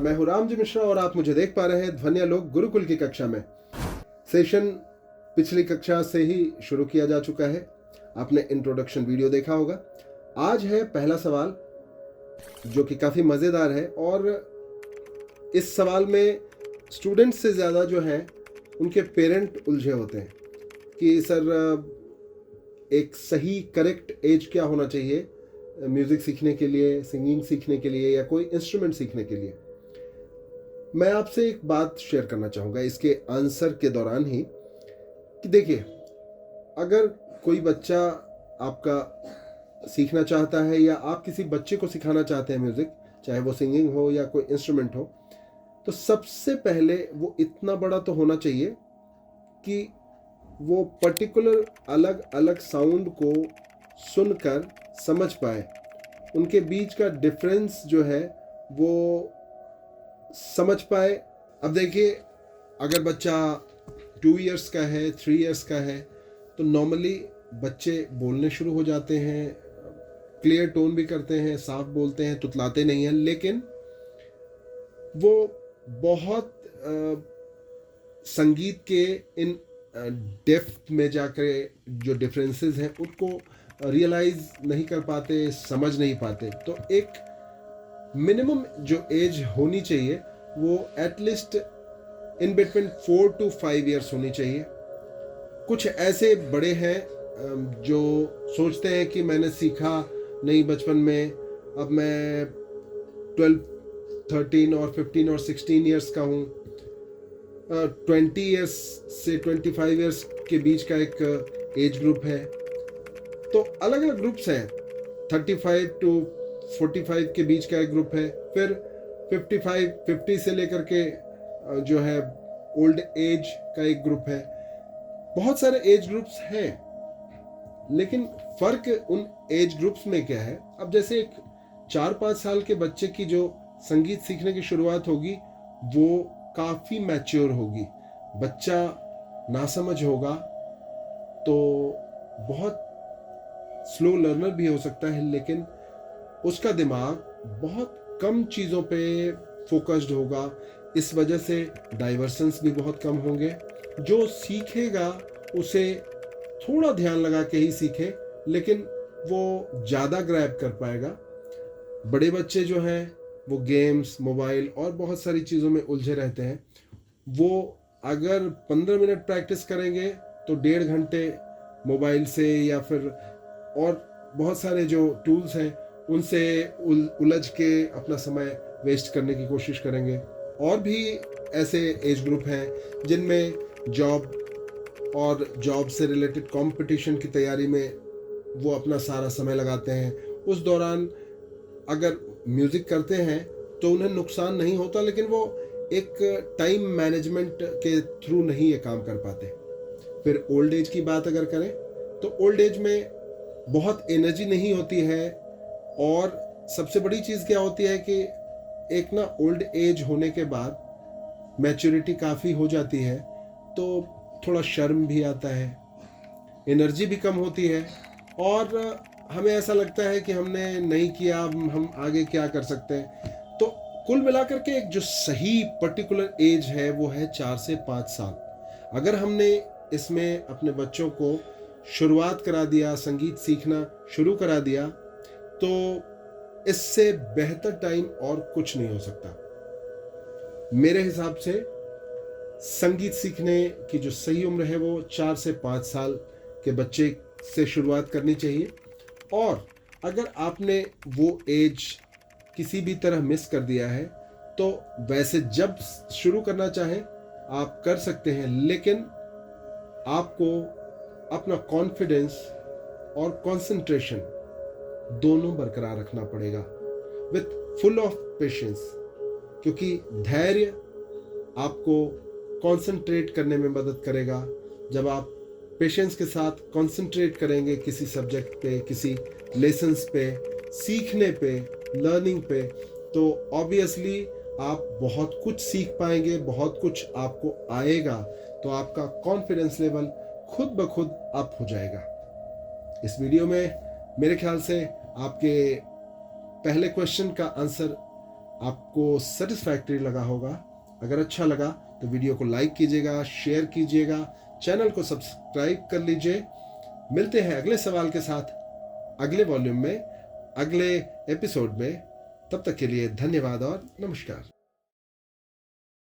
मैं हूं रामजी मिश्रा और आप मुझे देख पा रहे हैं ध्वन्यालोक गुरुकुल की कक्षा में। सेशन पिछली कक्षा से ही शुरू किया जा चुका है। आपने इंट्रोडक्शन वीडियो देखा होगा। आज है पहला सवाल जो कि काफ़ी मज़ेदार है और इस सवाल में स्टूडेंट्स से ज़्यादा जो है उनके पेरेंट उलझे होते हैं कि सर एक सही करेक्ट एज क्या होना चाहिए म्यूज़िक सीखने के लिए, सिंगिंग सीखने के लिए या कोई इंस्ट्रूमेंट सीखने के लिए। मैं आपसे एक बात शेयर करना चाहूँगा इसके आंसर के दौरान ही कि देखिए, अगर कोई बच्चा आपका सीखना चाहता है या आप किसी बच्चे को सिखाना चाहते हैं म्यूज़िक, चाहे वो सिंगिंग हो या कोई इंस्ट्रूमेंट हो, तो सबसे पहले वो इतना बड़ा तो होना चाहिए कि वो पर्टिकुलर अलग अलग साउंड को सुनकर समझ पाए, उनके बीच का डिफरेंस जो है वो समझ पाए। अब देखिए, अगर बच्चा 2 इयर्स का है, 3 इयर्स का है, तो नॉर्मली बच्चे बोलने शुरू हो जाते हैं, क्लियर टोन भी करते हैं, साफ बोलते हैं, तुतलाते नहीं हैं, लेकिन वो बहुत संगीत के इन डेप्थ में जाकर जो डिफरेंसेस हैं उनको रियलाइज नहीं कर पाते, समझ नहीं पाते। तो एक मिनिमम जो एज होनी चाहिए वो at least in between 4 to 5 years होनी चाहिए। कुछ ऐसे बड़े हैं जो सोचते हैं कि मैंने सीखा नहीं बचपन में, अब मैं 12, 13 और 15 और 16 इयर्स का हूँ। 20 इयर्स से 25 इयर्स के बीच का एक एज ग्रुप है। तो अलग अलग ग्रुप्स हैं। 35 to 45 के बीच का एक ग्रुप है, फिर 50 से लेकर के जो है ओल्ड एज का एक ग्रुप है। बहुत सारे एज ग्रुप्स हैं, लेकिन फ़र्क उन एज ग्रुप्स में क्या है। अब जैसे एक 4-5 साल के बच्चे की जो संगीत सीखने की शुरुआत होगी वो काफ़ी मैच्योर होगी। बच्चा नासमझ होगा तो बहुत स्लो लर्नर भी हो सकता है, लेकिन उसका दिमाग बहुत कम चीज़ों पे फोकस्ड होगा। इस वजह से डाइवर्सन्स भी बहुत कम होंगे। जो सीखेगा उसे थोड़ा ध्यान लगा के ही सीखे, लेकिन वो ज़्यादा ग्रैब कर पाएगा। बड़े बच्चे जो हैं वो गेम्स, मोबाइल और बहुत सारी चीज़ों में उलझे रहते हैं। वो अगर 15 मिनट प्रैक्टिस करेंगे तो 1.5 घंटे मोबाइल से या फिर और बहुत सारे जो टूल्स हैं उनसे उलझ के अपना समय वेस्ट करने की कोशिश करेंगे। और भी ऐसे एज ग्रुप हैं जिनमें जॉब और जॉब से रिलेटेड कंपटीशन की तैयारी में वो अपना सारा समय लगाते हैं। उस दौरान अगर म्यूज़िक करते हैं तो उन्हें नुकसान नहीं होता, लेकिन वो एक टाइम मैनेजमेंट के थ्रू नहीं ये काम कर पाते। फिर ओल्ड एज की बात अगर करें तो ओल्ड एज में बहुत एनर्जी नहीं होती है, और सबसे बड़ी चीज़ क्या होती है कि एक ना ओल्ड एज होने के बाद मैच्योरिटी काफ़ी हो जाती है, तो थोड़ा शर्म भी आता है, एनर्जी भी कम होती है, और हमें ऐसा लगता है कि हमने नहीं किया, हम आगे क्या कर सकते हैं। तो कुल मिलाकर के एक जो सही पर्टिकुलर एज है वो है 4 से 5 साल। अगर हमने इसमें अपने बच्चों को शुरुआत करा दिया, संगीत सीखना शुरू करा दिया, तो इससे बेहतर टाइम और कुछ नहीं हो सकता। मेरे हिसाब से संगीत सीखने की जो सही उम्र है वो 4 से 5 साल के बच्चे से शुरुआत करनी चाहिए। और अगर आपने वो एज किसी भी तरह मिस कर दिया है तो वैसे जब शुरू करना चाहें आप कर सकते हैं, लेकिन आपको अपना कॉन्फिडेंस और कंसंट्रेशन दोनों बरकरार रखना पड़ेगा विथ फुल ऑफ पेशेंस, क्योंकि धैर्य आपको कंसंट्रेट करने में मदद करेगा। जब आप पेशेंस के साथ कंसंट्रेट करेंगे किसी सब्जेक्ट पे, किसी लेसन्स पे, सीखने पे, लर्निंग पे, तो ऑब्वियसली आप बहुत कुछ सीख पाएंगे, बहुत कुछ आपको आएगा, तो आपका कॉन्फिडेंस लेवल खुद ब खुद अप हो जाएगा। इस वीडियो में मेरे ख्याल से आपके पहले क्वेश्चन का आंसर आपको सेटिस्फैक्टरी लगा होगा। अगर अच्छा लगा तो वीडियो को लाइक कीजिएगा, शेयर कीजिएगा, चैनल को सब्सक्राइब कर लीजिए। मिलते हैं अगले सवाल के साथ अगले वॉल्यूम में, अगले एपिसोड में। तब तक के लिए धन्यवाद और नमस्कार।